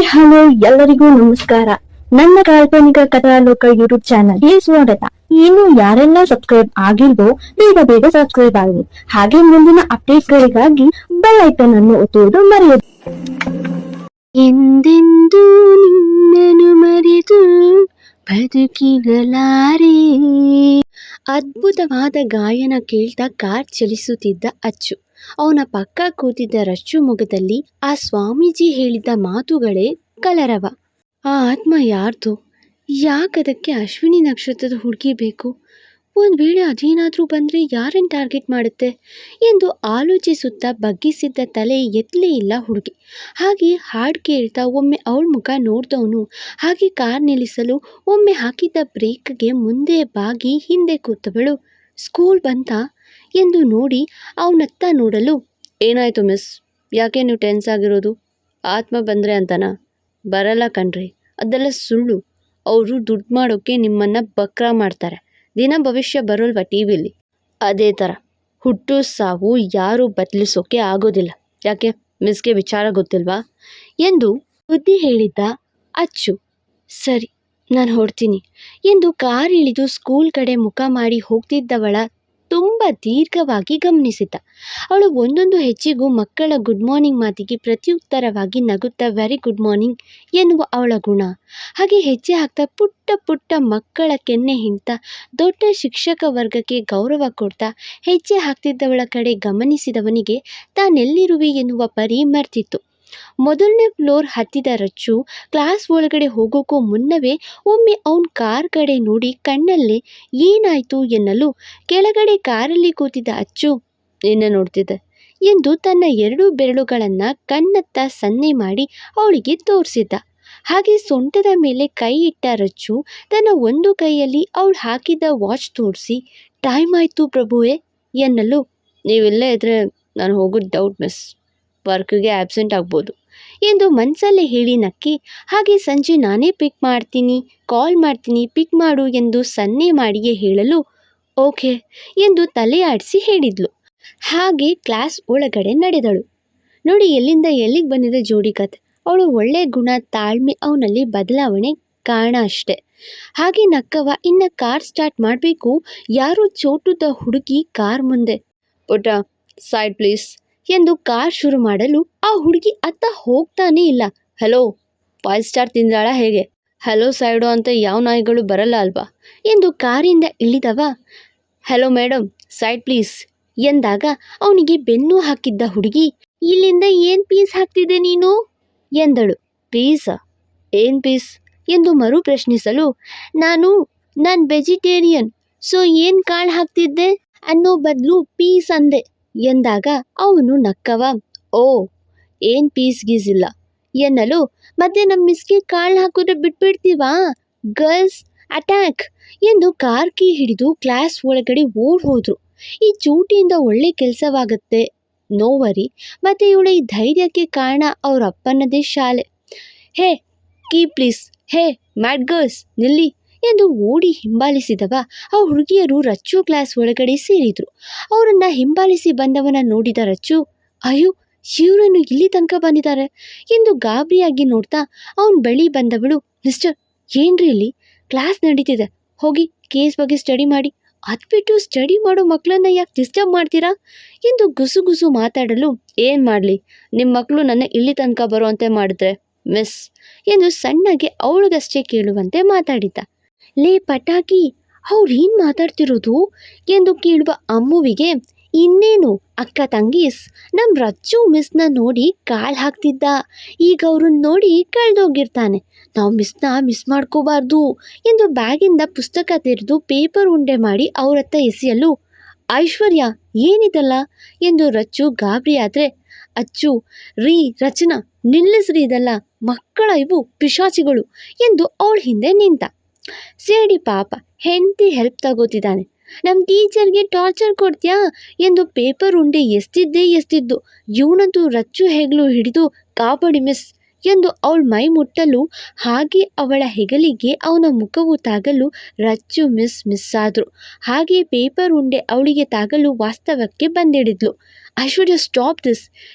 Hello, ಎಲ್ಲರಿಗೂ ನಮಸ್ಕಾರ. ನನ್ನ ಕಾಲ್ಪನಿಕ ಕಥಾಲೋಕ ಯೂಟ್ಯೂಬ್ ಚಾನಲ್ಗೆ ಸ್ವಾಗತ. ಇನ್ನು ಯಾರೆಲ್ಲ ಸಬ್ಸ್ಕ್ರೈಬ್ ಆಗಿಲ್ವೋ ಬೇಗ ಬೇಗ ಸಬ್ಸ್ಕ್ರೈಬ್ ಆಗಿ, ಹಾಗೆ ಮುಂದಿನ ಅಪ್ಡೇಟ್ಸ್ ಗಳಿಗಾಗಿ ಬೆಲ್ ಐಕಾನ್ ಅನ್ನು ಒತ್ತುವುದು ಮರೆಯದು. ಎಂದೆಂದೂ ನಿನ್ನನ್ನು ಮರೆತು ಬದುಕಿರಲಾರೆ. ಅದ್ಭುತವಾದ ಗಾಯನ ಕೇಳ್ತಾ ಕಾರ್ ಚಲಿಸುತ್ತಿದ್ದ ಅಚ್ಚು. ಅವನ ಪಕ್ಕ ಕೂತಿದ್ದ ರಚ್ಚು ಮುಖದಲ್ಲಿ ಆ ಸ್ವಾಮೀಜಿ ಹೇಳಿದ್ದ ಮಾತುಗಳೇ ಕಲರವ. ಆ ಆತ್ಮ ಯಾರ್ದು? ಯಾಕದಕ್ಕೆ ಅಶ್ವಿನಿ ನಕ್ಷತ್ರದ ಹುಡುಗಿ ಬೇಕು? ಒಂದು ವೇಳೆ ಅದೇನಾದರೂ ಬಂದರೆ ಯಾರನ್ನು ಟಾರ್ಗೆಟ್ ಮಾಡುತ್ತೆ ಎಂದು ಆಲೋಚಿಸುತ್ತಾ ಬಗ್ಗಿಸಿದ್ದ ತಲೆ ಎತ್ತಲೇ ಇಲ್ಲ ಹುಡುಗಿ. ಹಾಗೆ ಹಾಡು ಕೇಳ್ತಾ ಒಮ್ಮೆ ಅವಳ ಮುಖ ನೋಡ್ದವನು ಹಾಗೆ ಕಾರ್ ನಿಲ್ಲಿಸಲು ಒಮ್ಮೆ ಹಾಕಿದ್ದ ಬ್ರೇಕ್ಗೆ ಮುಂದೆ ಬಾಗಿ ಹಿಂದೆ ಕೂತವಳು ಸ್ಕೂಲ್ ಬಂತಾ ಎಂದು ನೋಡಿ ಅವನತ್ತ ನೋಡಲು, ಏನಾಯಿತು ಮಿಸ್, ಯಾಕೆ ನೀವು ಟೆನ್ಸ್ ಆಗಿರೋದು? ಆತ್ಮ ಬಂದರೆ ಅಂತನಾ? ಬರಲ್ಲ ಕಣ್ರಿ, ಅದೆಲ್ಲ ಸುಳ್ಳು. ಅವರು ದುಡ್ಡು ಮಾಡೋಕ್ಕೆ ನಿಮ್ಮನ್ನು ಬಕ್ರಾ ಮಾಡ್ತಾರೆ. ದಿನ ಭವಿಷ್ಯ ಬರೋಲ್ವ ಟಿ ವಿಲಿ, ಅದೇ ಥರ ಹುಟ್ಟು ಸಾವು ಯಾರೂ ಬದಲಿಸೋಕೆ ಆಗೋದಿಲ್ಲ. ಯಾಕೆ ಮಿಸ್ಗೆ ವಿಚಾರ ಗೊತ್ತಿಲ್ವಾ ಎಂದು ಬುದ್ಧಿ ಹೇಳಿದ್ದ ಅಚ್ಚು. ಸರಿ, ನಾನು ಹೊಡ್ತೀನಿ ಎಂದು ಕಾರ್ ಇಳಿದು ಸ್ಕೂಲ್ ಕಡೆ ಮುಖ ಮಾಡಿ ಹೋಗ್ತಿದ್ದವಳ ತುಂಬ ದೀರ್ಘವಾಗಿ ಗಮನಿಸಿದ್ದ. ಅವಳು ಒಂದೊಂದು ಹೆಜ್ಜೆಗೂ ಮಕ್ಕಳ ಗುಡ್ ಮಾರ್ನಿಂಗ್ ಮಾತಿಗೆ ಪ್ರತ್ಯುತ್ತರವಾಗಿ ನಗುತ್ತಾ ವೆರಿ ಗುಡ್ ಮಾರ್ನಿಂಗ್ ಎನ್ನುವ ಅವಳ ಗುಣ, ಹಾಗೆ ಹೆಜ್ಜೆ ಹಾಕ್ತಾ ಪುಟ್ಟ ಪುಟ್ಟ ಮಕ್ಕಳ ಕೆನ್ನೆ ಹಿಂಡ್ತಾ ದೊಡ್ಡ ಶಿಕ್ಷಕ ವರ್ಗಕ್ಕೆ ಗೌರವ ಕೊಡ್ತಾ ಹೆಜ್ಜೆ ಹಾಕ್ತಿದ್ದವಳ ಕಡೆ ಗಮನಿಸಿದವನಿಗೆ ತಾನೆಲ್ಲಿರುವೆ ಎನ್ನುವ ಪರಿ ಮರ್ತಿತ್ತು. ಮೊದಲನೇ ಫ್ಲೋರ್ ಹತ್ತಿದ ರಚ್ಚು ಕ್ಲಾಸ್ ಒಳಗಡೆ ಹೋಗೋಕ್ಕೂ ಮುನ್ನವೇ ಒಮ್ಮೆ ಅವನ ಕಾರ್ ಕಡೆ ನೋಡಿ ಕಣ್ಣಲ್ಲೇ ಏನಾಯಿತು ಎನ್ನಲು ಕೆಳಗಡೆ ಕಾರಲ್ಲಿ ಕೂತಿದ್ದ ಅಚ್ಚು ನಿನ್ನೆ ನೋಡ್ತಿದ್ದೆ ಎಂದು ತನ್ನ 2 ಬೆರಳುಗಳನ್ನು ಕಣ್ಣತ್ತ ಸನ್ನೆ ಮಾಡಿ ಅವಳಿಗೆ ತೋರಿಸಿದ್ದ. ಹಾಗೆ ಸೊಂಟದ ಮೇಲೆ ಕೈ ಇಟ್ಟ ರಚ್ಚು ತನ್ನ ಒಂದು ಕೈಯಲ್ಲಿ ಅವಳು ಹಾಕಿದ್ದ ವಾಚ್ ತೋರಿಸಿ ಟೈಮ್ ಆಯಿತು ಪ್ರಭುವೇ ಎನ್ನಲು, ನೀವಿಲ್ಲೇ ಇದ್ರೆ ನಾನು ಹೋಗೋದು ಡೌಟ್ ಮಿಸ್, ವರ್ಕ್ಗೆ ಆಬ್ಸೆಂಟ್ ಆಗ್ಬೋದು ಎಂದು ಮನಸ್ಸಲ್ಲೇ ಹೇಳಿ ನಕ್ಕಿ, ಹಾಗೆ ಸಂಜೆ ನಾನೇ ಪಿಕ್ ಮಾಡ್ತೀನಿ, ಕಾಲ್ ಮಾಡ್ತೀನಿ, ಪಿಕ್ ಮಾಡು ಎಂದು ಸನ್ನೆ ಮಾಡಿಯೇ ಹೇಳಲು ಓಕೆ ಎಂದು ತಲೆ ಆಡಿಸಿ ಹೇಳಿದ್ಲು. ಹಾಗೆ ಕ್ಲಾಸ್ ಒಳಗಡೆ ನಡೆದಳು. ನೋಡಿ ಎಲ್ಲಿಂದ ಎಲ್ಲಿಗೆ ಬಂದಿದೆ ಜೋಡಿ ಕತೆ. ಅವಳು ಒಳ್ಳೆ ಗುಣ ತಾಳ್ಮೆ ಅವನಲ್ಲಿ ಬದಲಾವಣೆ ಕಾರಣ ಅಷ್ಟೆ. ಹಾಗೆ ನಕ್ಕವ ಇನ್ನು ಕಾರ್ ಸ್ಟಾರ್ಟ್ ಮಾಡಬೇಕು, ಯಾರೋ ಚೋಟುದ ಹುಡುಗಿ ಕಾರ್ ಮುಂದೆ, ಪುಟ ಸೈಡ್ ಪ್ಲೀಸ್ ಎಂದು ಕಾರ್ ಶುರು ಮಾಡಲು ಆ ಹುಡುಗಿ ಅತ್ತ ಹೋಗ್ತಾನೇ ಇಲ್ಲ. ಹಲೋ, 5 ಸ್ಟಾರ್ ತಿಂದಾಳ ಹೇಗೆ? ಹಲೋ ಸೈಡು ಅಂತ ಯಾವ ನಾಯಿಗಳು ಬರಲ್ಲ ಅಲ್ವಾ ಎಂದು ಕಾರಿಂದ ಇಳಿದವ ಹಲೋ ಮೇಡಮ್ ಸೈಡ್ ಪ್ಲೀಸ್ ಎಂದಾಗ ಅವನಿಗೆ ಬೆನ್ನು ಹಾಕಿದ್ದ ಹುಡುಗಿ, ಇಲ್ಲಿಂದ ಏನು ಪೀಸ್ ಹಾಕ್ತಿದ್ದೆ ನೀನು ಎಂದಳು. ಪೀಸಾ? ಏನು ಪೀಸ್ ಎಂದು ಮರು ಪ್ರಶ್ನಿಸಲು, ನಾನು ವೆಜಿಟೇರಿಯನ್, ಸೊ ಏನು ಕಾಳು ಹಾಕ್ತಿದ್ದೆ ಅನ್ನೋ ಬದಲು ಪೀಸ್ ಅಂದೆ ಎಂದಾಗ ಅವನು ನಕ್ಕವ, ಓ ಏನು ಪೀಸ್ ಗೀಸಿಲ್ಲ ಎನ್ನಲು, ಮತ್ತೆ ನಮ್ಮ ಮಿಸ್ಗೆ ಕಾಳು ಹಾಕಿದ್ರೆ ಬಿಟ್ಬಿಡ್ತೀವಾ, ಗರ್ಲ್ಸ್ ಅಟ್ಯಾಕ್ ಎಂದು ಕಾರ್ ಕೀ ಹಿಡಿದು ಕ್ಲಾಸ್ ಒಳಗಡೆ ಓಡ್ ಹೋದ್ರು. ಈ ಚೂಟಿಯಿಂದ ಒಳ್ಳೆ ಕೆಲಸವಾಗುತ್ತೆ ನೋವರಿ, ಮತ್ತು ಇವಳ ಈ ಧೈರ್ಯಕ್ಕೆ ಕಾರಣ ಅವ್ರ ಅಪ್ಪನದೇ ಶಾಲೆ. ಹೇ ಕೀ ಪ್ಲೀಸ್, ಹೇ ಮ್ಯಾಡ್ ಗರ್ಲ್ಸ್ ನಿಲ್ಲಿ ಎಂದು ಓಡಿ ಹಿಂಬಾಲಿಸಿದವ ಆ ಹುಡುಗಿಯರು ರಚ್ಚು ಕ್ಲಾಸ್ ಒಳಗಡೆ ಸೇರಿದ್ರು. ಅವರನ್ನು ಹಿಂಬಾಲಿಸಿ ಬಂದವನ ನೋಡಿದ ರಚ್ಚು, ಅಯ್ಯೋ ಶಿವರನ್ನು ಇಲ್ಲಿ ತನಕ ಬಂದಿದ್ದಾರೆ ಎಂದು ಗಾಬರಿಯಾಗಿ ನೋಡ್ತಾ ಅವನ ಬಳಿ ಬಂದವಳು, ಮಿಸ್ಟರ್ ಏನ್ರಿ ಇಲ್ಲಿ ಕ್ಲಾಸ್ ನಡೀತಿದೆ, ಹೋಗಿ ಕೇಸ್ ಬಗ್ಗೆ ಸ್ಟಡಿ ಮಾಡಿ, ಅದ್ಬಿಟ್ಟು ಸ್ಟಡಿ ಮಾಡೋ ಮಕ್ಕಳನ್ನ ಯಾಕೆ ಡಿಸ್ಟರ್ಬ್ ಮಾಡ್ತೀರಾ ಎಂದು ಗುಸು ಮಾತಾಡಲು, ಏನು ಮಾಡಲಿ ನಿಮ್ಮ ಮಕ್ಕಳು ನನ್ನ ಇಲ್ಲಿ ತನಕ ಬರುವಂತೆ ಮಾಡಿದ್ರೆ ಮಿಸ್ ಎಂದು ಸಣ್ಣಗೆ ಅವಳಿಗಷ್ಟೇ ಕೇಳುವಂತೆ ಮಾತಾಡಿದ್ದ. ಲೇ ಪಟಾಕಿ, ಅವ್ರೇನು ಮಾತಾಡ್ತಿರೋದು ಎಂದು ಕೇಳುವ ಅಮ್ಮುವಿಗೆ, ಇನ್ನೇನು ಅಕ್ಕ ತಂಗೀಸ್, ನಮ್ಮ ರಚ್ಚು ಮಿಸ್ನ ನೋಡಿ ಕಾಳು ಹಾಕ್ತಿದ್ದ, ಈಗ ಅವ್ರನ್ನ ನೋಡಿ ಕಳೆದೋಗಿರ್ತಾನೆ, ನಾವು ಮಿಸ್ನ ಮಿಸ್ ಮಾಡ್ಕೋಬಾರ್ದು ಎಂದು ಬ್ಯಾಗಿಂದ ಪುಸ್ತಕ ತೆರೆದು ಪೇಪರ್ ಉಂಡೆ ಮಾಡಿ ಅವರತ್ತ ಎಸೆಯಲು, ಐಶ್ವರ್ಯ ಏನಿದಲ್ಲ ಎಂದು ರಚ್ಚು ಗಾಬರಿಯಾದರೆ, ಅಚ್ಚು ರೀ ರಚನಾ ನಿಲ್ಲಿಸ್ರಿ, ಇದಲ್ಲ ಮಕ್ಕಳ ಇವು ಪಿಶಾಚಿಗಳು ಎಂದು ಅವಳ ಹಿಂದೆ ನಿಂತ. ಸೇಡಿ ಪಾಪ, ಹೆಂಡತಿ ಹೆಲ್ಪ್ ತಗೋತಿದ್ದಾನೆ, ನಮ್ಮ ಟೀಚರ್ಗೆ ಟಾರ್ಚರ್ ಕೊಡ್ತೀಯಾ ಎಂದು ಪೇಪರ್ ಉಂಡೆ ಎಸ್ತಿದ್ದು ಇವನಂತೂ ರಚ್ಚು ಹೆಗ್ಲು ಹಿಡಿದು ಕಾಪಾಡಿ ಮಿಸ್ ಎಂದು ಅವಳ ಮೈ ಮುಟ್ಟಲು ಹಾಗೆ ಅವಳ ಹೆಗಲಿಗೆ ಅವನ ಮುಖವು ತಾಗಲು ರಚ್ಚು ಮಿಸ್ ಆದ್ರು. ಹಾಗೆ ಪೇಪರ್ ಉಂಡೆ ಅವಳಿಗೆ ತಾಗಲು ವಾಸ್ತವಕ್ಕೆ ಬಂದಿಡಿದ್ಲು. ಐಶ್ವರ್ಯ, ಸ್ಟಾಪ್ ದಿಸ್,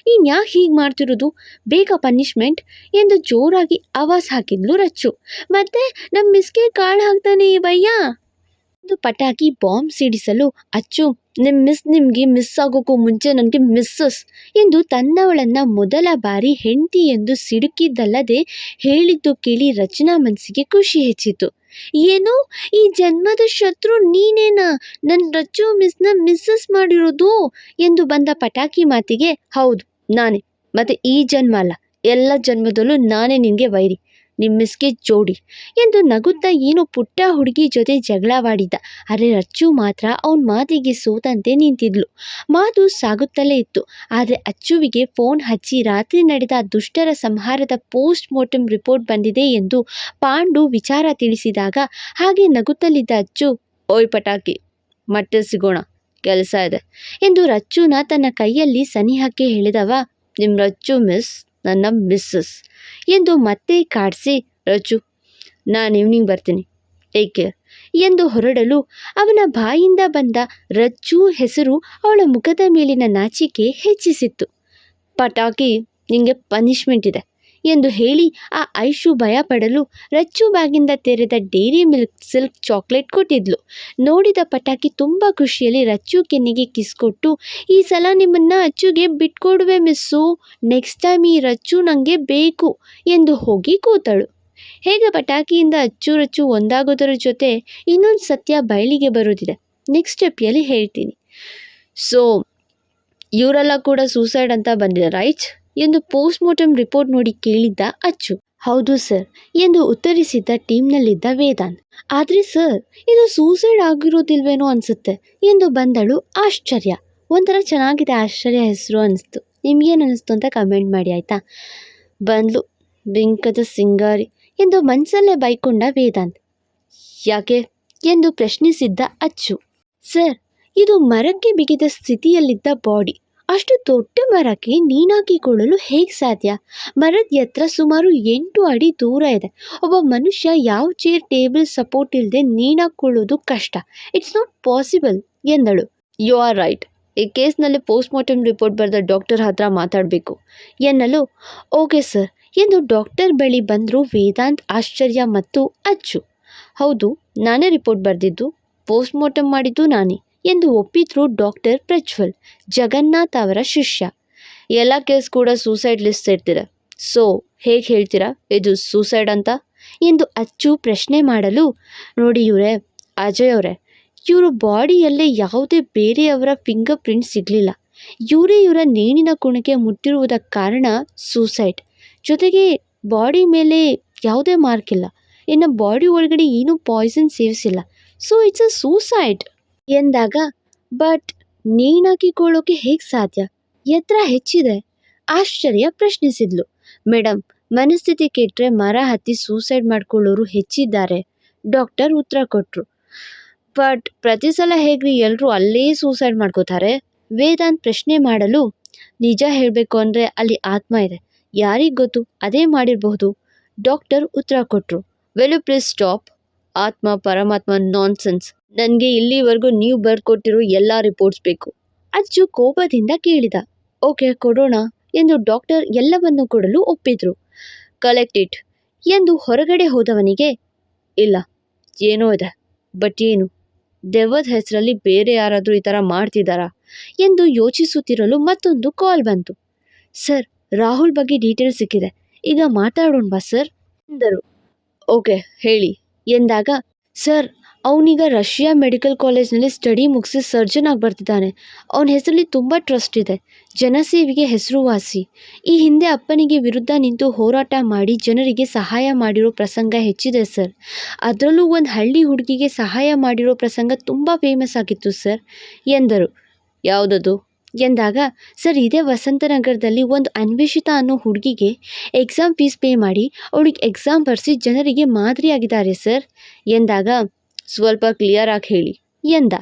ಯಾಕೆ ಹೀಗೆ ಮಾಡ್ತಿರೋದು, ಬೇಗ ಪನಿಷ್ಮೆಂಟ್ ಎಂದು ಜೋರಾಗಿ ಆವಾಜ್ ಹಾಕಿದ್ಲು ರಚ್ಚು. ಮತ್ತೆ ನಮ್ಮ ಮಿಸ್ಗೆ ಕಾಳು ಹಾಕ್ತಾನೆ ಇವಯ್ಯ. ಒಂದು ಪಟಾಕಿ ಬಾಂಬ್ ಸಿಡಿಸಲು ಅಚ್ಚು, ನಿಮ್ಗೆ ಮಿಸ್ ಆಗೋಕ್ಕೂ ಮುಂಚೆ ನನಗೆ ಮಿಸ್ಸಸ್ ಎಂದು ತನ್ನವಳನ್ನ ಮೊದಲ ಬಾರಿ ಹೆಂಡತಿ ಎಂದು ಸಿಡುಕಿದ್ದಲ್ಲದೆ ಹೇಳಿದ್ದು ಕೇಳಿ ರಚನಾ ಮನಸ್ಸಿಗೆ ಖುಷಿ ಹೆಚ್ಚಿತು. ಏನು, ಈ ಜನ್ಮದ ಶತ್ರು ನೀನೇನಾ ನನ್ನ ರಚ್ಚು ಮಿಸ್ನ ಮಿಸ್ಸಸ್ ಮಾಡಿರೋದು ಎಂದು ಬಂದ ಪಟಾಕಿ ಮಾತಿಗೆ, ಹೌದು ನಾನೇ, ಮತ್ತೆ ಈ ಜನ್ಮ ಅಲ್ಲ, ಎಲ್ಲ ಜನ್ಮದಲ್ಲೂ ನಾನೇ ನಿನಗೆ ವೈರಿ, ನಿಮ್ಮ ಮಿಸ್ಗೆ ಜೋಡಿ ಎಂದು ನಗುತ್ತಾ ಏನೋ ಪುಟ್ಟ ಹುಡುಗಿ ಜೊತೆ ಜಗಳವಾಡಿದ್ದ. ಅರೆ ರಚ್ಚು ಮಾತ್ರ ಅವನ ಮಾತಿಗೆ ಸೋತಂತೆ ನಿಂತಿದ್ಲು. ಮಾತು ಸಾಗುತ್ತಲೇ ಇತ್ತು. ಆದರೆ ಅಚ್ಚುವಿಗೆ ಫೋನ್ ಹಚ್ಚಿ ರಾತ್ರಿ ನಡೆದ ದುಷ್ಟರ ಸಂಹಾರದ ಪೋಸ್ಟ್ ಮಾರ್ಟಮ್ ರಿಪೋರ್ಟ್ ಬಂದಿದೆ ಎಂದು ಪಾಂಡು ವಿಚಾರ ತಿಳಿಸಿದಾಗ ಹಾಗೆ ನಗುತ್ತಲಿದ್ದ ಅಚ್ಚು, ಓಯ್ ಪಟಾಕಿ, ಮತ್ತೆ ಸಿಗೋಣ, ಕೆಲಸ ಇದೆ ಎಂದು ರಚ್ಚುನ ತನ್ನ ಕೈಯಲ್ಲಿ ಸನಿಹಕ್ಕೆ ಹೇಳಿದವ, ನಿಮ್ಮ ರಚ್ಚು ಮಿಸ್ ನನ್ನ ಮಿಸ್ಸಸ್ ಎಂದು ಮತ್ತೆ ಕಾಡಿಸಿ, ರಚ್ಚು ನಾನು ಈವ್ನಿಂಗ್ ಬರ್ತೀನಿ, ಟೇಕ್ ಕೇರ್ ಎಂದು ಹೊರಡಲು ಅವನ ಬಾಯಿಂದ ಬಂದ ರಚ್ಚು ಹೆಸರು ಅವಳ ಮುಖದ ಮೇಲಿನ ನಾಚಿಕೆ ಹೆಚ್ಚಿಸಿತ್ತು. ಪಟಾಕಿ, ನಿಂಗೆ ಪನಿಷ್ಮೆಂಟ್ ಇದೆ ಎಂದು ಹೇಳಿ ಆ ಐಶು ಭಯಪಡಲು ರಚ್ಚು ಬ್ಯಾಗಿಂದ ತೆರೆದ ಡೇರಿ ಮಿಲ್ಕ್ ಸಿಲ್ಕ್ ಚಾಕ್ಲೇಟ್ ಕೊಟ್ಟಿದ್ಲು. ನೋಡಿದ ಪಟಾಕಿ ತುಂಬ ಖುಷಿಯಲ್ಲಿ ರಚ್ಚು ಕೆನ್ನೆಗೆ ಕಿಸ್ ಕೊಟ್ಟು, ಈ ಸಲ ನಿಮ್ಮನ್ನ ಅಚ್ಚುಗೆ ಬಿಟ್ಕೊಡುವೆ ಮಿಸ್ಸು, ನೆಕ್ಸ್ಟ್ ಟೈಮ್ ಈ ರಚ್ಚು ನನಗೆ ಬೇಕು ಎಂದು ಹೋಗಿ ಕೂತಳು. ಹೇಗೆ ಪಟಾಕಿಯಿಂದ ಅಚ್ಚು ರಚ್ಚು ಒಂದಾಗೋದರ ಜೊತೆ ಇನ್ನೊಂದು ಸತ್ಯ ಬಯಲಿಗೆ ಬರೋದಿದೆ, ನೆಕ್ಸ್ಟ್ ಸ್ಟೆಪ್ಯಲ್ಲಿ ಹೇಳ್ತೀನಿ. ಸೊ ಇವರೆಲ್ಲ ಕೂಡ ಸೂಸೈಡ್ ಅಂತ ಬಂದಿದೆ ರೈಟ್ ಎಂದು ಪೋಸ್ಟ್ ಮಾರ್ಟಮ್ ರಿಪೋರ್ಟ್ ನೋಡಿ ಕೇಳಿದ್ದ ಅಚ್ಚು. ಹೌದು ಸರ್ ಎಂದು ಉತ್ತರಿಸಿದ್ದ ಟೀಮ್ನಲ್ಲಿದ್ದ ವೇದಾಂತ್. ಆದರೆ ಸರ್, ಇದು ಸೂಸೈಡ್ ಆಗಿರೋದಿಲ್ವೇನೋ ಅನಿಸುತ್ತೆ ಎಂದು ಬಂದಳು ಆಶ್ಚರ್ಯ. ಒಂಥರ ಚೆನ್ನಾಗಿದೆ ಆಶ್ಚರ್ಯ ಹೆಸರು ಅನಿಸ್ತು. ನಿಮ್ಗೇನು ಅನ್ನಿಸ್ತು ಅಂತ ಕಮೆಂಟ್ ಮಾಡಿ ಆಯಿತಾ. ಬಂದ್ಲು ಬಿಂಕದ ಸಿಂಗಾರಿ ಎಂದು ಮನಸ್ಸಲ್ಲೇ ಬೈಕೊಂಡ ವೇದಾಂತ್. ಯಾಕೆ ಎಂದು ಪ್ರಶ್ನಿಸಿದ್ದ ಅಚ್ಚು. ಸರ್, ಇದು ಮರಕ್ಕೆ ಬಿಗಿದ ಸ್ಥಿತಿಯಲ್ಲಿದ್ದ ಬಾಡಿ, ಅಷ್ಟು ದೊಡ್ಡ ಮರಕ್ಕೆ ನೇಣಾಕಿಕೊಳ್ಳಲು ಹೇಗೆ ಸಾಧ್ಯ? ಮರದ ಎತ್ತರ ಸುಮಾರು 8 ಅಡಿ ದೂರ ಇದೆ. ಒಬ್ಬ ಮನುಷ್ಯ ಯಾವ ಚೇರ್ ಟೇಬಲ್ ಸಪೋರ್ಟ್ ಇಲ್ಲದೆ ನೇಣಾಕೊಳ್ಳೋದು ಕಷ್ಟ, ಇಟ್ಸ್ ನಾಟ್ ಪಾಸಿಬಲ್ ಎಂದಳು. ಯು ಆರ್ ರೈಟ್, ಈ ಕೇಸ್ನಲ್ಲಿ ಪೋಸ್ಟ್ ಮಾರ್ಟಮ್ ರಿಪೋರ್ಟ್ ಬರೆದ ಡಾಕ್ಟರ್ ಹತ್ರ ಮಾತಾಡಬೇಕು ಎನ್ನಲು, ಓಕೆ ಸರ್ ಎಂದು ಡಾಕ್ಟರ್ ಬಳಿ ಬಂದರು ವೇದಾಂತ್, ಆಶ್ಚರ್ಯ ಮತ್ತು ಅಚ್ಚು. ಹೌದು, ನಾನೇ ರಿಪೋರ್ಟ್ ಬರೆದಿದ್ದು, ಪೋಸ್ಟ್ ಮಾರ್ಟಮ್ ಮಾಡಿದ್ದು ನಾನೇ ಎಂದು ಒಪ್ಪಿದ್ರು ಡಾಕ್ಟರ್ ಪ್ರಜ್ವಲ್, ಜಗನ್ನಾಥ್ ಅವರ ಶಿಷ್ಯ. ಎಲ್ಲ ಕೇಸ್ ಕೂಡ ಸೂಸೈಡ್ ಲಿಸ್ಟ್ ಇರ್ತಿದೆ, ಸೊ ಹೇಗೆ ಹೇಳ್ತೀರಾ ಇದು ಸೂಸೈಡ್ ಅಂತ ಎಂದು ಅಚ್ಚು ಪ್ರಶ್ನೆ ಮಾಡಲು, ನೋಡಿ ಇವರೇ ಅಜಯ್ ಅವರೇ, ಇವರು ಬಾಡಿಯಲ್ಲೇ ಯಾವುದೇ ಬೇರೆಯವರ ಫಿಂಗರ್ ಪ್ರಿಂಟ್ ಸಿಗಲಿಲ್ಲ. ಇವರ ನೇಣಿನ ಕುಣಿಕೆ ಮುಟ್ಟಿರುವುದಕ್ಕೆ ಕಾರಣ ಸೂಸೈಡ್. ಜೊತೆಗೆ ಬಾಡಿ ಮೇಲೆ ಯಾವುದೇ ಮಾರ್ಕ್ ಇಲ್ಲ, ಇನ್ನು ಬಾಡಿ ಒಳಗಡೆ ಏನೂ ಪಾಯ್ಸನ್ ಸೇವಿಸಿಲ್ಲ, ಸೊ ಇಟ್ಸ್ ಅ ಸೂಸೈಡ್ ಎಂದಾಗ, ಬಟ್ ನೇಣಾಕಿಕೊಳ್ಳೋಕೆ ಹೇಗೆ ಸಾಧ್ಯ? ಎತ್ತರ ಹೆಚ್ಚಿದೆ ಆಶ್ಚರ್ಯ ಪ್ರಶ್ನಿಸಿದ್ಲು. ಮೇಡಮ್, ಮನಸ್ಥಿತಿ ಕೆಟ್ಟರೆ ಮರ ಹತ್ತಿ ಸೂಸೈಡ್ ಮಾಡ್ಕೊಳ್ಳೋರು ಹೆಚ್ಚಿದ್ದಾರೆ ಡಾಕ್ಟರ್ ಉತ್ತರ ಕೊಟ್ಟರು. ಬಟ್ ಪ್ರತಿ ಸಲ ಹೇಗ್ರಿ ಎಲ್ಲರೂ ಅಲ್ಲೇ ಸೂಸೈಡ್ ಮಾಡ್ಕೋತಾರೆ? ವೇದಾಂತ್ ಪ್ರಶ್ನೆ ಮಾಡಲು, ನಿಜ ಹೇಳಬೇಕು ಅಂದರೆ ಅಲ್ಲಿ ಆತ್ಮ ಇದೆ, ಯಾರಿಗೆ ಗೊತ್ತು, ಅದೇ ಮಾಡಿರಬಹುದು ಡಾಕ್ಟರ್ ಉತ್ತರ ಕೊಟ್ಟರು. ವೆಲ್ ಯು ಪ್ಲೀಸ್ ಸ್ಟಾಪ್, ಆತ್ಮ ಪರಮಾತ್ಮ ನಾನ್ಸೆನ್ಸ್, ನನಗೆ ಇಲ್ಲಿವರೆಗೂ ನೀವು ಬರ್ಕೊಟ್ಟಿರೋ ಎಲ್ಲ ರಿಪೋರ್ಟ್ಸ್ ಬೇಕು ಅಚ್ಚು ಕೋಪದಿಂದ ಕೇಳಿದ. ಓಕೆ ಕೊಡೋಣ ಎಂದು ಡಾಕ್ಟರ್ ಎಲ್ಲವನ್ನು ಕೊಡಲು ಒಪ್ಪಿದ್ರು. ಕಲೆಕ್ಟ್ ಇಟ್ ಎಂದು ಹೊರಗಡೆ ಹೋದವನಿಗೆ, ಇಲ್ಲ ಏನೋ ಇದೆ, ಬಟ್ ಏನು, ದೆವ್ವದ ಹೆಸರಲ್ಲಿ ಬೇರೆ ಯಾರಾದರೂ ಈ ಥರ ಮಾಡ್ತಿದ್ದಾರಾ ಎಂದು ಯೋಚಿಸುತ್ತಿರಲು ಮತ್ತೊಂದು ಕಾಲ್ ಬಂತು. ಸರ್, ರಾಹುಲ್ ಬಗ್ಗೆ ಡೀಟೇಲ್ಸ್ ಸಿಕ್ಕಿದೆ, ಈಗ ಮಾತಾಡೋಣವಾ ಸರ್ ಎಂದರು. ಓಕೆ ಹೇಳಿ ಎಂದಾಗ, ಸರ್ ಅವನೀಗ ರಷ್ಯಾ ಮೆಡಿಕಲ್ ಕಾಲೇಜ್ನಲ್ಲಿ ಸ್ಟಡಿ ಮುಗಿಸಿ ಸರ್ಜನ್ ಆಗಿ ಬರ್ತಿದ್ದಾನೆ. ಅವನ ಹೆಸರಲ್ಲಿ ತುಂಬ ಟ್ರಸ್ಟ್ ಇದೆ, ಜನಸೇವೆಗೆ ಹೆಸರುವಾಸಿ. ಈ ಹಿಂದೆ ಅಪ್ಪನಿಗೆ ವಿರುದ್ಧ ನಿಂತು ಹೋರಾಟ ಮಾಡಿ ಜನರಿಗೆ ಸಹಾಯ ಮಾಡಿರೋ ಪ್ರಸಂಗ ಹೆಚ್ಚಿದೆ ಸರ್. ಅದರಲ್ಲೂ ಒಂದು ಹಳ್ಳಿ ಹುಡುಗಿಗೆ ಸಹಾಯ ಮಾಡಿರೋ ಪ್ರಸಂಗ ತುಂಬ ಫೇಮಸ್ ಆಗಿತ್ತು ಸರ್ ಎಂದರು. ಯಾವುದದು ಎಂದಾಗ, ಸರ್ ಇದೇ ವಸಂತನಗರದಲ್ಲಿ ಒಂದು ಅನ್ವೇಷಿತ ಅನ್ನೋ ಹುಡುಗಿಗೆ ಎಕ್ಸಾಮ್ ಫೀಸ್ ಪೇ ಮಾಡಿ ಅವಳಿಗೆ ಎಕ್ಸಾಮ್ ಬರೆಸಿ ಜನರಿಗೆ ಮಾದರಿಯಾಗಿದ್ದಾರೆ ಸರ್ ಎಂದಾಗ, ಸ್ವಲ್ಪ ಕ್ಲಿಯರ್ ಆಗಿ ಹೇಳಿ ಎಂದ.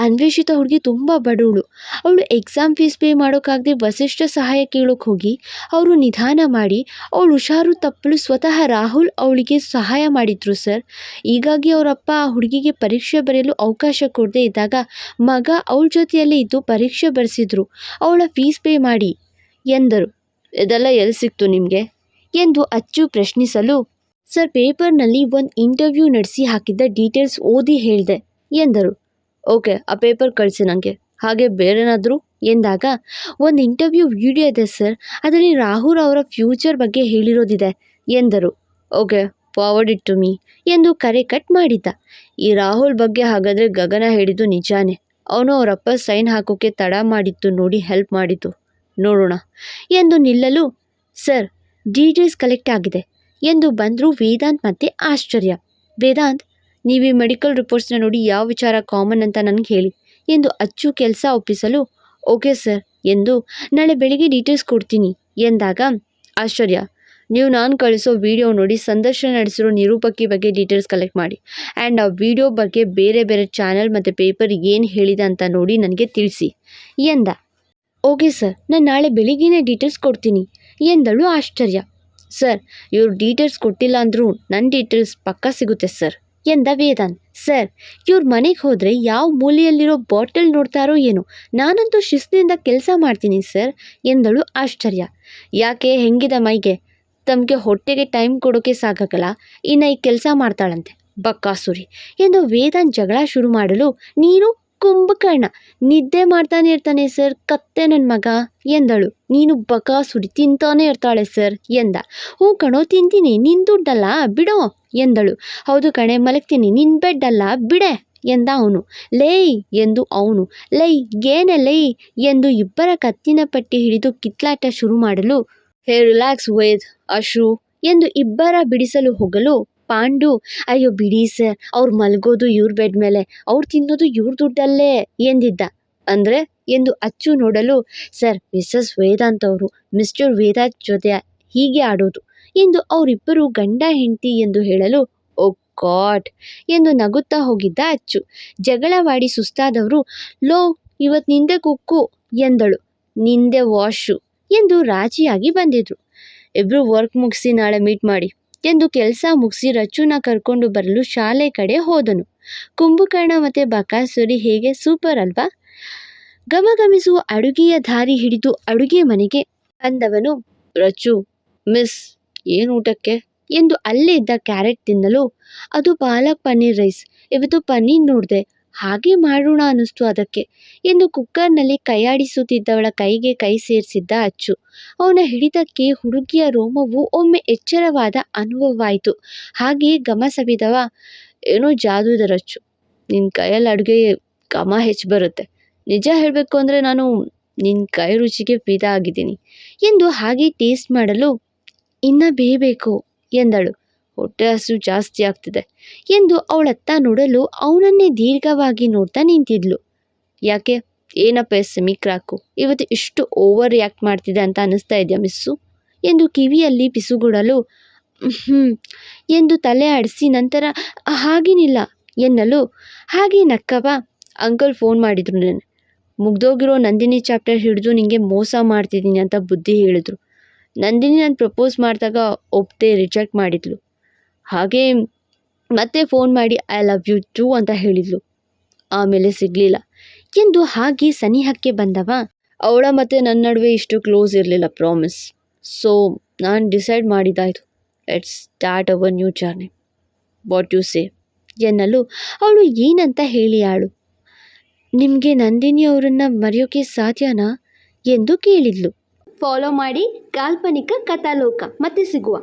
ಅನ್ವೇಷಿತ ಹುಡುಗಿ ತುಂಬ ಬಡವಳು. ಅವಳು ಎಕ್ಸಾಮ್ ಫೀಸ್ ಪೇ ಮಾಡೋಕ್ಕಾಗದೆ ವಸಿಷ್ಠ ಸಹಾಯ ಕೇಳೋಕೆ ಹೋಗಿ ಅವರು ನಿಧಾನ ಮಾಡಿ ಅವಳು ಹುಷಾರು ತಪ್ಪಲು ಸ್ವತಃ ರಾಹುಲ್ ಅವಳಿಗೆ ಸಹಾಯ ಮಾಡಿದ್ರು ಸರ್. ಹೀಗಾಗಿ ಅವರಪ್ಪ ಆ ಹುಡುಗಿಗೆ ಪರೀಕ್ಷೆ ಬರೆಯಲು ಅವಕಾಶ ಕೊಡದೇ ಇದ್ದಾಗ ಮಗ ಅವಳ ಜೊತೆಯಲ್ಲೇ ಇದ್ದು ಪರೀಕ್ಷೆ ಬರೆಸಿದ್ರು, ಅವಳ ಫೀಸ್ ಪೇ ಮಾಡಿ ಎಂದರು. ಇದೆಲ್ಲ ಎಲ್ಲಿ ಸಿಕ್ತು ನಿಮಗೆ ಎಂದು ಅಚ್ಚು ಪ್ರಶ್ನಿಸಲು, ಸರ್ ಪೇಪರ್ನಲ್ಲಿ ಒಂದು ಇಂಟರ್ವ್ಯೂ ನಡೆಸಿ ಹಾಕಿದ್ದ ಡೀಟೇಲ್ಸ್ ಓದಿ ಹೇಳಿದೆ ಎಂದರು. ಓಕೆ, ಆ ಪೇಪರ್ ಕಳಿಸಿ ನನಗೆ. ಹಾಗೆ ಬೇರೆನಾದರೂ ಎಂದಾಗ, ಒಂದು ಇಂಟರ್ವ್ಯೂ ವಿಡಿಯೋ ಇದೆ ಸರ್, ಅದರಲ್ಲಿ ರಾಹುಲ್ ಅವರ ಫ್ಯೂಚರ್ ಬಗ್ಗೆ ಹೇಳಿರೋದಿದೆ ಎಂದರು. Okay, forward it to me ಎಂದು ಕರೆ ಕಟ್ ಮಾಡಿದ್ದ. ಈ ರಾಹುಲ್ ಬಗ್ಗೆ ಹಾಗಾದರೆ ಗಗನ ಹೇಳಿದ್ದು ನಿಜಾನೇ. ಅವನು ಅವರಪ್ಪ ಸೈನ್ ಹಾಕೋಕ್ಕೆ ತಡ ಮಾಡಿದ್ದು ನೋಡಿ ಹೆಲ್ಪ್ ಮಾಡಿದ್ದು, ನೋಡೋಣ ಎಂದು ನಿಲ್ಲಲು, ಸರ್ ಡೀಟೇಲ್ಸ್ ಕಲೆಕ್ಟ್ ಆಗಿದೆ ಎಂದು ಬಂದರು ವೇದಾಂತ್ ಮತ್ತೆ ಆಶ್ಚರ್ಯ. ವೇದಾಂತ್, ನೀವು ಈ ಮೆಡಿಕಲ್ ರಿಪೋರ್ಟ್ಸ್ನ ನೋಡಿ ಯಾವ ವಿಚಾರ ಕಾಮನ್ ಅಂತ ನನಗೆ ಹೇಳಿ ಎಂದು ಅಚ್ಚು ಕೆಲಸ ಒಪ್ಪಿಸಲು, ಓಕೆ ಸರ್ ಎಂದು ನಾಳೆ ಬೆಳಿಗ್ಗೆ ಡೀಟೇಲ್ಸ್ ಕೊಡ್ತೀನಿ ಎಂದಾಗ ಆಶ್ಚರ್ಯ, ನೀವು ನಾನು ಕಳಿಸೋ ವಿಡಿಯೋ ನೋಡಿ ಸಂದರ್ಶನ ನಡೆಸಿರೋ ನಿರೂಪಕಿ ಬಗ್ಗೆ ಡೀಟೇಲ್ಸ್ ಕಲೆಕ್ಟ್ ಮಾಡಿ ಆ್ಯಂಡ್ ಆ ವಿಡಿಯೋ ಬಗ್ಗೆ ಬೇರೆ ಬೇರೆ ಚಾನಲ್ ಮತ್ತು ಪೇಪರ್ ಏನು ಹೇಳಿದೆ ಅಂತ ನೋಡಿ ನನಗೆ ತಿಳಿಸಿ ಎಂದ. ಓಕೆ ಸರ್, ನಾನು ನಾಳೆ ಬೆಳಿಗ್ಗೆನೇ ಡೀಟೇಲ್ಸ್ ಕೊಡ್ತೀನಿ ಎಂದಳು ಆಶ್ಚರ್ಯ. ಸರ್, ಇವರು ಡೀಟೇಲ್ಸ್ ಕೊಟ್ಟಿಲ್ಲ ಅಂದರೂ ನನ್ನ ಡೀಟೇಲ್ಸ್ ಪಕ್ಕಾ ಸಿಗುತ್ತೆ ಸರ್ ಎಂದ ವೇದಾಂತ್. ಸರ್, ಇವ್ರ ಮನೆಗೆ ಹೋದರೆ ಯಾವ ಮೂಲೆಯಲ್ಲಿರೋ ಬಾಟಲ್ ನೋಡ್ತಾರೋ ಏನೋ, ನಾನಂತೂ ಶಿಸ್ತಿನಿಂದ ಕೆಲಸ ಮಾಡ್ತೀನಿ ಸರ್ ಎಂದಳು ಆಶ್ಚರ್ಯ. ಯಾಕೆ, ಹೆಂಗಿದೆ ಮೈಗೆ? ತಮಗೆ ಹೊಟ್ಟೆಗೆ ಟೈಮ್ ಕೊಡೋಕ್ಕೆ ಸಾಕಾಗಲ್ಲ, ಇನ್ನು ಈ ಕೆಲಸ ಮಾಡ್ತಾಳಂತೆ ಬಕ್ಕಾಸುರಿ ಎಂದು ವೇದಾಂತ್ ಜಗಳ ಶುರು ಮಾಡಲು, ನೀನು ಕುಂಭಕರ್ಣ, ನಿದ್ದೆ ಮಾಡ್ತಾನೆ ಇರ್ತಾನೆ ಸರ್ ಕತ್ತೆ ನನ್ನ ಮಗ ಎಂದಳು. ನೀನು ಬಕಾಸುರಿ, ತಿಂತಾನೆ ಇರ್ತಾಳೆ ಸರ್ ಎಂದ. ಹ್ಞೂ ಕಣೋ, ತಿಂತೀನಿ, ನಿನ್ನ ದುಡ್ಡಲ್ಲ ಬಿಡೋ ಎಂದಳು. ಹೌದು ಕಣೆ, ಮಲಗ್ತೀನಿ, ನಿನ್ನ ಬೆಡ್ ಅಲ್ಲ ಬಿಡೆ ಎಂದ ಅವನು. ಲೇಯ್ ಎಂದು ಅವನು, ಲೈ ಏನೆ ಲೈ ಎಂದು ಇಬ್ಬರ ಕತ್ತಿನ ಪಟ್ಟಿ ಹಿಡಿದು ಕಿತ್ಲಾಟ ಶುರು ಮಾಡಲು, ಹೇ ರಿಲ್ಯಾಕ್ಸ್ ವೇದ್, ಅಶ್ರು ಎಂದು ಇಬ್ಬರ ಬಿಡಿಸಲು ಹೋಗಲು, ಪಾಂಡು, ಅಯ್ಯೋ ಬಿಡಿ ಸರ್, ಅವ್ರು ಮಲಗೋದು ಇವ್ರ ಬೆಡ್ ಮೇಲೆ, ಅವ್ರು ತಿನ್ನೋದು ಇವ್ರ ದುಡ್ಡಲ್ಲೇ ಎಂದಿದ್ದ. ಅಂದರೆ ಎಂದು ಅಚ್ಚು ನೋಡಲು, ಸರ್ ಮಿಸ್ಸಸ್ ವೇದಾಂತ್ ಅವರು ಮಿಸ್ಟರ್ ವೇದಾಂತ್ ಜೊತೆ ಹೀಗೆ ಆಡೋದು ಎಂದು ಅವರಿಬ್ಬರು ಗಂಡ ಹೆಂಡತಿ ಎಂದು ಹೇಳಲು, ಓ ಗಾಡ್ ಎಂದು ನಗುತ್ತಾ ಹೋಗಿದ್ದ ಅಚ್ಚು. ಜಗಳವಾಡಿ ಸುಸ್ತಾದವರು, ಲೋ ಇವತ್ತು ನಿಂದೆ ಕುಕ್ಕು ಎಂದಳು. ನಿಂದೆ ವಾಶು ಎಂದು ರಾಜಿಯಾಗಿ ಬಂದಿದ್ರು. ಇಬ್ಬರು ವರ್ಕ್ ಮುಗಿಸಿ ನಾಳೆ ಮೀಟ್ ಮಾಡಿ ಎಂದು ಕೆಲಸ ಮುಗಿಸಿ ರಚುನ ಕರ್ಕೊಂಡು ಬರಲು ಶಾಲೆ ಕಡೆ ಹೋದನು. ಕುಂಭಕರ್ಣ ಮತ್ತು ಬಕಾಸುರಿ ಹೇಗೆ ಸೂಪರ್ ಅಲ್ವಾ? ಗಮಗಮಿಸುವ ಅಡುಗೆಯ ದಾರಿ ಹಿಡಿದು ಅಡುಗೆ ಮನೆಗೆ ಅಂದವನು, ರಚು ಮಿಸ್ ಏನು ಊಟಕ್ಕೆ ಎಂದು ಅಲ್ಲೇ ಇದ್ದ ಕ್ಯಾರೆಟ್ ತಿನ್ನಲು, ಅದು ಪಾಲಕ್ ಪನ್ನೀರ್ ರೈಸ್, ಇವತ್ತು ಪನ್ನೀರ್ ನೋಡಿದೆ ಹಾಗೆ ಮಾಡೋಣ ಅನ್ನಿಸ್ತು ಅದಕ್ಕೆ ಎಂದು ಕುಕ್ಕರ್ನಲ್ಲಿ ಕೈಯಾಡಿಸುತ್ತಿದ್ದವಳ ಕೈಗೆ ಕೈ ಸೇರಿಸಿದ್ದ ಅಚ್ಚು. ಅವನ ಹಿಡಿತಕ್ಕೆ ಹುಡುಗಿಯ ರೋಮವು ಒಮ್ಮೆ ಎಚ್ಚರವಾದ ಅನುಭವವಾಯಿತು. ಹಾಗೆಯೇ ಗಮ ಸವಿದವ, ಏನೋ ಜಾದು ಇದೆ ರಚ್ಚು, ನಿನ್ನ ಕೈಯಲ್ಲಿ ಅಡುಗೆ ಘಮ ಹೆಚ್ಚು ಬರುತ್ತೆ. ನಿಜ ಹೇಳಬೇಕು ಅಂದರೆ ನಾನು ನಿನ್ನ ಕೈ ರುಚಿಗೆ ಫಿದಾ ಆಗಿದ್ದೀನಿ ಎಂದು ಹಾಗೆ ಟೇಸ್ಟ್ ಮಾಡಲು, ಇನ್ನು ಬೇಯಬೇಕು ಎಂದಳು. ಹೊಟ್ಟೆ ಹಸು ಜಾಸ್ತಿ ಆಗ್ತಿದೆ ಎಂದು ಅವಳತ್ತ ನೋಡಲು ಅವನನ್ನೇ ದೀರ್ಘವಾಗಿ ನೋಡ್ತಾ ನಿಂತಿದ್ಲು. ಯಾಕೆ, ಏನಪ್ಪ ಸೆಮಿ ಕ್ರಾಕು, ಇವತ್ತು ಇಷ್ಟು ಓವರ್ ರಿಯಾಕ್ಟ್ ಮಾಡ್ತಿದೆ ಅಂತ ಅನ್ನಿಸ್ತಾ ಇದೆಯಾ ಮಿಸ್ಸು ಎಂದು ಕಿವಿಯಲ್ಲಿ ಪಿಸುಗುಡಲು, ಎಂದು ತಲೆ ಆಡಿಸಿ ನಂತರ ಹಾಗೇನಿಲ್ಲ ಎನ್ನಲು, ಹಾಗೆ ನಕ್ಕವ, ಅಂಕಲ್ ಫೋನ್ ಮಾಡಿದ್ರು, ನಾನು ಮುಗ್ದೋಗಿರೋ ನಂದಿನಿ ಚಾಪ್ಟರ್ ಹಿಡಿದು ನಿಂಗೆ ಮೋಸ ಮಾಡ್ತಿದ್ದೀನಿ ಅಂತ ಬುದ್ಧಿ ಹೇಳಿದ್ರು. ನಂದಿನಿ ನಾನು ಪ್ರಪೋಸ್ ಮಾಡಿದಾಗ ಒಪ್ಪದೆ ರಿಜೆಕ್ಟ್ ಮಾಡಿದ್ಲು. ಹಾಗೆ ಮತ್ತೆ ಫೋನ್ ಮಾಡಿ ಐ ಲವ್ ಯು ಟು ಅಂತ ಹೇಳಿದ್ಲು. ಆಮೇಲೆ ಸಿಗಲಿಲ್ಲ ಎಂದು ಹಾಗೆ ಸನಿಹಕ್ಕೆ ಬಂದವ, ಅವಳ ಮತ್ತು ನನ್ನ ನಡುವೆ ಇಷ್ಟು ಕ್ಲೋಸ್ ಇರಲಿಲ್ಲ ಪ್ರಾಮಿಸ್. ಸೊ ನಾನು ಡಿಸೈಡ್ ಮಾಡಿದ್ದಾಯಿತು, let's start our new journey, what you say ಎನ್ನಲು ಅವಳು ಏನಂತ ಹೇಳಿ ಆಳು. ನಿಮಗೆ ನಂದಿನಿ ಅವರನ್ನು ಮರೆಯೋಕ್ಕೆ ಸಾಧ್ಯನಾ ಎಂದು ಕೇಳಿದ್ಲು. ಫಾಲೋ ಮಾಡಿ ಕಾಲ್ಪನಿಕ ಕಥಾಲೋಕ, ಮತ್ತೆ ಸಿಗುವ.